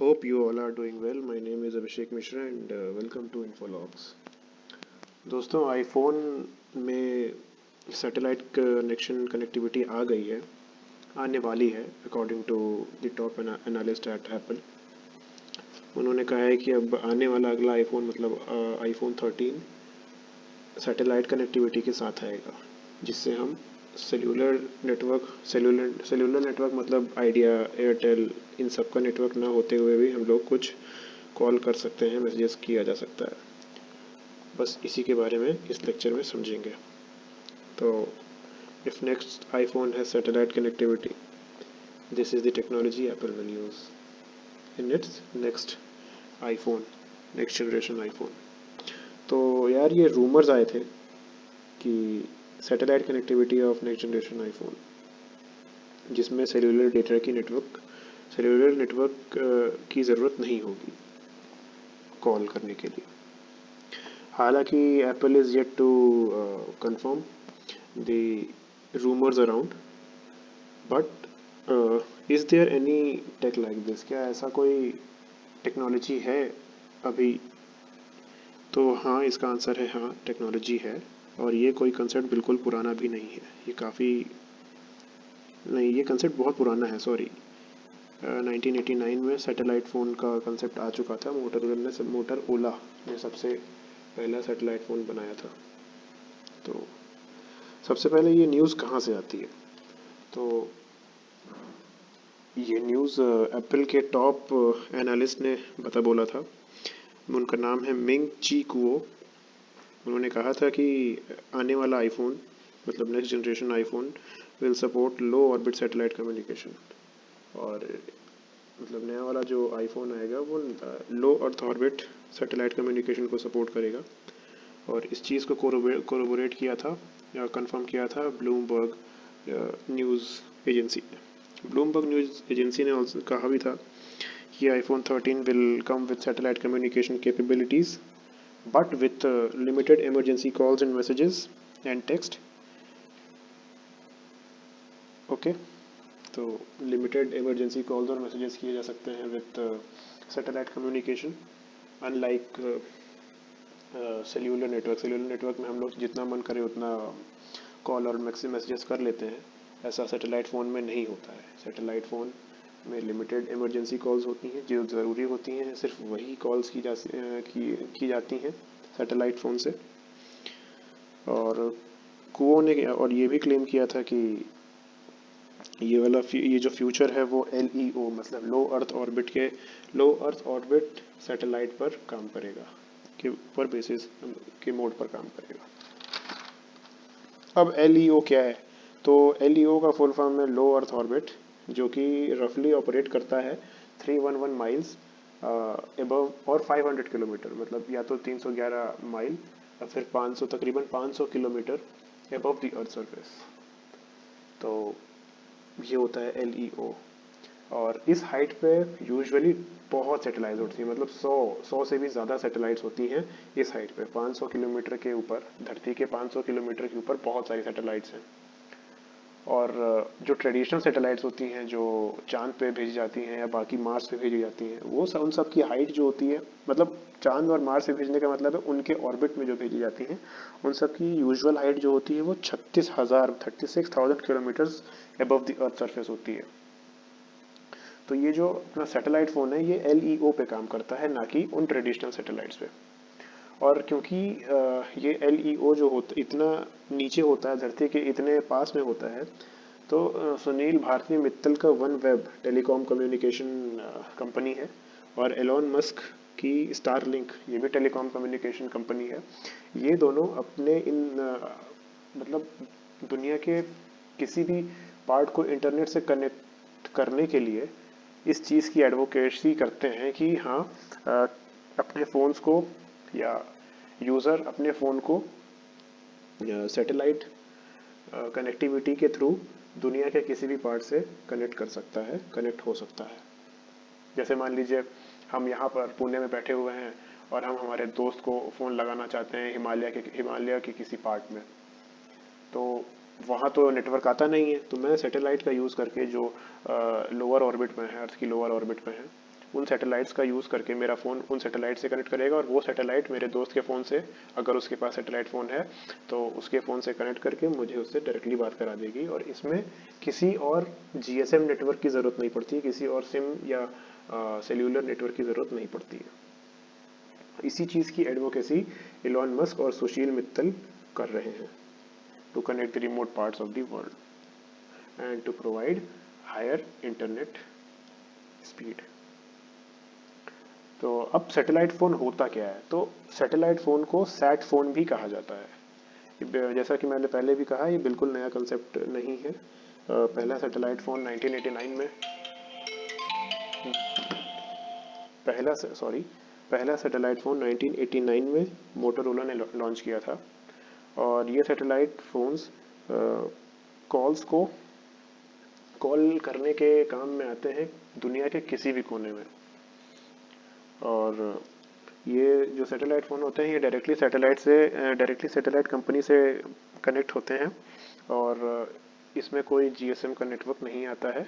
Hope you all are doing well. My name is Abhishek Mishra and welcome to Infologs. दोस्तों iPhone में satellite connection connectivity आ गई है, आने वाली है according to the top analyst at Apple. उन्होंने कहा है कि अब आने वाला अगला आईफोन मतलब आईफोन 13 सैटेलाइट कनेक्टिविटी के साथ आएगा, जिससे हम सेल्यूलर नेटवर्क मतलब आइडिया, एयरटेल, इन सब का नेटवर्क ना होते हुए भी हम लोग कुछ कॉल कर सकते हैं, मैसेजेस किया जा सकता है। बस इसी के बारे में इस लेक्चर में समझेंगे। तो if next iPhone has satellite connectivity, this is the technology Apple will use in its next iPhone, next generation iPhone. तो यार ये रूमर्स आए थे कि satellite connectivity of next generation iPhone, जिसमें सेल्यूलर नेटवर्क की ज़रूरत नहीं होगी कॉल करने के लिए। हालांकि Apple is yet to confirm the rumours around, but is there any tech like this? क्या ऐसा कोई टेक्नोलॉजी है अभी? तो हाँ, इसका आंसर है हाँ, टेक्नोलॉजी है। और ये कोई कंसेप्ट बिल्कुल पुराना भी नहीं है, ये कंसेप्ट बहुत पुराना है, सॉरी। 1989 में सैटेलाइट फ़ोन का कंसेप्ट आ चुका था। मोटरोला ने सबसे पहला सैटेलाइट फ़ोन बनाया था। तो सबसे पहले ये न्यूज़ कहाँ से आती है? तो ये न्यूज़ एप्पल के टॉप एनालिस्ट ने बोला था। उनका नाम है मिंग ची कुओ। उन्होंने कहा था कि आने वाला आईफोन मतलब next generation iPhone will support low orbit satellite communication. और मतलब नया वाला जो आईफोन आएगा वो लो अर्थ ऑर्बिट सैटेलाइट कम्युनिकेशन को सपोर्ट करेगा। और इस चीज़ को कोरोबोरेट किया था या कंफर्म किया था ब्लूमबर्ग न्यूज़ एजेंसी ने। ब्लूमबर्ग न्यूज़ एजेंसी ने कहा भी था कि iPhone 13 will come with satellite communication capabilities but with limited emergency calls and messages and text. Okay, तो लिमिटेड इमरजेंसी कॉल्स और मैसेजेस किए जा सकते हैं with satellite communication, unlike cellular network में हम लोग जितना मन करे उतना कॉल और मैसेजेस कर लेते हैं। ऐसा सैटेलाइट फ़ोन में नहीं होता है। सैटेलाइट फ़ोन में लिमिटेड इमरजेंसी कॉल्स होती हैं जो ज़रूरी होती हैं, सिर्फ वही कॉल्स की जाती हैं सैटेलाइट फ़ोन से। और कुओं ने और ये भी क्लेम किया था कि ये जो फ्यूचर है वो LEO मतलब लो अर्थ ऑर्बिट सैटेलाइट पर काम करेगा, के पर बेसिस के मोड पर काम करेगा। अब LEO क्या है? तो LEO का फुल फॉर्म है लो अर्थ ऑर्बिट, जो कि रफली ऑपरेट करता है 311 माइल्स एबव और 500 किलोमीटर, मतलब या तो 311 माइल या फिर तकरीबन 500 kilometre above the earth surface. तो ये होता है LEO। और इस हाइट पे यूजुअली बहुत सैटेलाइट्स होती हैं, मतलब 100 से भी ज़्यादा सैटेलाइट्स होती हैं इस हाइट पे। 500 किलोमीटर के ऊपर, धरती के 500 किलोमीटर के ऊपर बहुत सारी सैटेलाइट्स हैं। और जो ट्रेडिशनल सैटेलाइट्स होती हैं जो चांद पे भेजी जाती हैं या बाकी मार्स पे भेजी जाती हैं, वो उन सब की हाइट जो होती है, मतलब चांद और मार्स पे भेजने का मतलब है उनके ऑर्बिट में जो भेजी जाती हैं, उन सब की यूजुअल हाइट जो होती है वो 36,000 kilometres above the earth surface होती है। तो ये जो अपना सैटेलाइट फ़ोन है ये LEO पे काम करता है, ना कि उन ट्रेडिशनल सैटेलाइट्स पे। और क्योंकि ये LEO जो होता इतना नीचे होता है, धरती के इतने पास में होता है, तो सुनील भारती मित्तल का one web telecom communication company है, और एलॉन मस्क की स्टारलिंक, ये भी टेलीकॉम कम्युनिकेशन कंपनी है। ये दोनों अपने मतलब दुनिया के किसी भी पार्ट को इंटरनेट से कनेक्ट करने के लिए इस चीज़ की एडवोकेसी करते हैं कि हाँ, अपने फ़ोन्स को या यूज़र अपने फ़ोन को सैटेलाइट कनेक्टिविटी के थ्रू दुनिया के किसी भी पार्ट से कनेक्ट हो सकता है। जैसे मान लीजिए हम यहाँ पर पुणे में बैठे हुए हैं और हम हमारे दोस्त को फ़ोन लगाना चाहते हैं हिमालय के किसी पार्ट में, तो वहाँ तो नेटवर्क आता नहीं है। तो मैं सैटेलाइट का यूज़ करके जो लोअर ऑर्बिट में है, अर्थ की लोअर ऑर्बिट में है, उन सैटेलाइट्स का यूज़ करके मेरा फ़ोन उन सैटेलाइट से कनेक्ट करेगा और वो सैटेलाइट मेरे दोस्त के फ़ोन से, अगर उसके पास सैटेलाइट फ़ोन है तो उसके फ़ोन से कनेक्ट करके मुझे उससे डायरेक्टली बात करा देगी। और इसमें किसी और जीएसएम नेटवर्क की ज़रूरत नहीं पड़ती, किसी और सिम या सेल्यूलर नेटवर्क की ज़रूरत नहीं पड़ती है। इसी चीज़ की एडवोकेसी इलॉन मस्क और सुशील मित्तल कर रहे हैं, to connect the remote parts of the world and to provide higher internet speed. तो अब सैटेलाइट फ़ोन होता क्या है? तो सैटेलाइट फ़ोन को सैट फ़ोन भी कहा जाता है। जैसा कि मैंने पहले भी कहा, ये बिल्कुल नया कंसेप्ट नहीं है। पहला सैटेलाइट फ़ोन 1989 में पहला सैटेलाइट फ़ोन 1989 में मोटोरोला ने लॉन्च किया था। और ये सैटेलाइट फ़ोन्स कॉल्स को कॉल करने के काम में आते हैं दुनिया के किसी भी कोने में। और ये जो सैटेलाइट फ़ोन होते हैं ये डायरेक्टली सैटेलाइट कंपनी से कनेक्ट होते हैं और इसमें कोई जीएसएम का नेटवर्क नहीं आता है।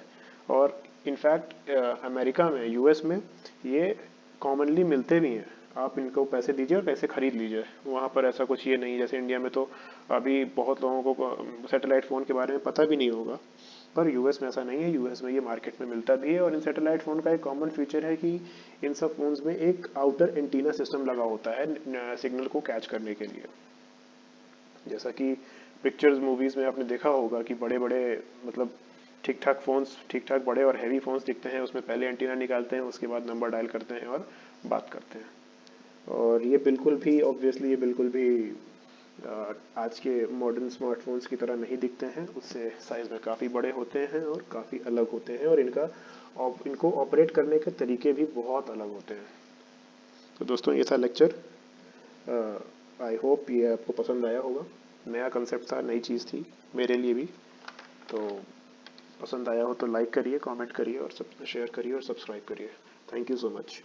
और इनफैक्ट अमेरिका में, यूएस में ये कॉमनली मिलते भी हैं। आप इनको पैसे दीजिए और पैसे खरीद लीजिए। वहाँ पर ऐसा कुछ ये नहीं, जैसे इंडिया में तो अभी बहुत लोगों को सैटेलाइट फ़ोन के बारे में पता भी नहीं होगा, पर यूएस में ऐसा नहीं है। यूएस में ये मार्केट में मिलता भी है। और इन सैटेलाइट फ़ोन का एक कॉमन फीचर है कि इन सब फोन्स में एक आउटर एंटीना सिस्टम लगा होता है सिग्नल को कैच करने के लिए। जैसा कि पिक्चर्स मूवीज़ में आपने देखा होगा कि बड़े बड़े, मतलब ठीक ठाक बड़े और हैवी फ़ोन्स दिखते हैं, उसमें पहले एंटीना निकालते हैं, उसके बाद नंबर डायल करते हैं और बात करते हैं। और ये बिल्कुल भी ऑब्वियसली ये बिल्कुल भी आज के मॉडर्न स्मार्टफोन्स की तरह नहीं दिखते हैं। उससे साइज़ में काफ़ी बड़े होते हैं और काफ़ी अलग होते हैं। और इनको ऑपरेट करने के तरीके भी बहुत अलग होते हैं। तो दोस्तों ये था लेक्चर। आई होप ये आपको पसंद आया होगा। नया कंसेप्ट था, नई चीज़ थी मेरे लिए भी। तो पसंद आया हो तो लाइक करिए, कमेंट करिए और सब शेयर करिए और सब्सक्राइब करिए। Thank you so much.